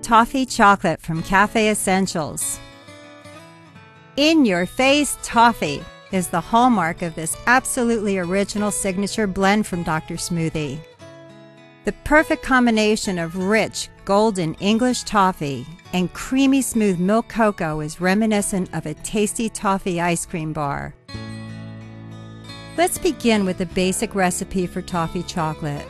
Toffee Chocolate from Cafe Essentials. In Your Face Toffee is the hallmark of this absolutely original signature blend from Dr. Smoothie. The perfect combination of rich, golden English toffee and creamy smooth milk cocoa is reminiscent of a tasty toffee ice cream bar. Let's begin with the basic recipe for toffee chocolate.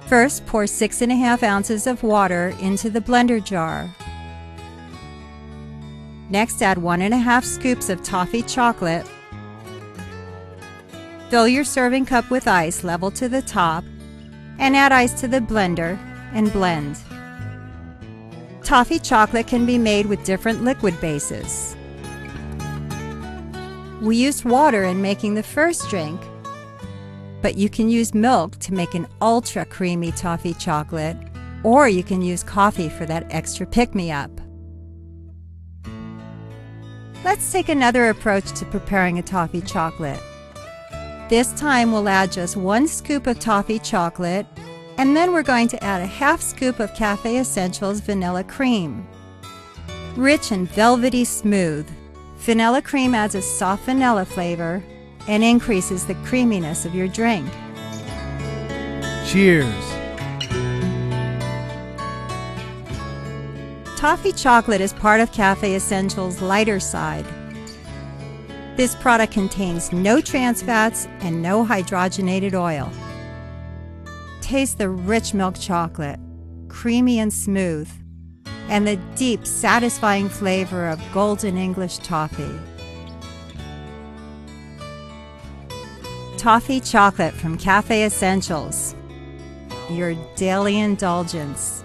First, pour 6½ ounces of water into the blender jar. Next, add 1½ scoops of toffee chocolate. Fill your serving cup with ice level to the top and add ice to the blender and blend. Toffee chocolate can be made with different liquid bases. We used water in making the first drink, but you can use milk to make an ultra creamy toffee chocolate, or you can use coffee for that extra pick-me-up. Let's take another approach to preparing a toffee chocolate. This time we'll add just 1 scoop of toffee chocolate, and then we're going to add a ½ scoop of Cafe Essentials vanilla cream. Rich and velvety smooth, vanilla cream adds a soft vanilla flavor and increases the creaminess of your drink. Cheers! Toffee chocolate is part of Cafe Essentials' lighter side. This product contains no trans fats and no hydrogenated oil. Taste the rich milk chocolate, creamy and smooth, and the deep, satisfying flavor of golden English toffee. Toffee chocolate from Cafe Essentials, your daily indulgence.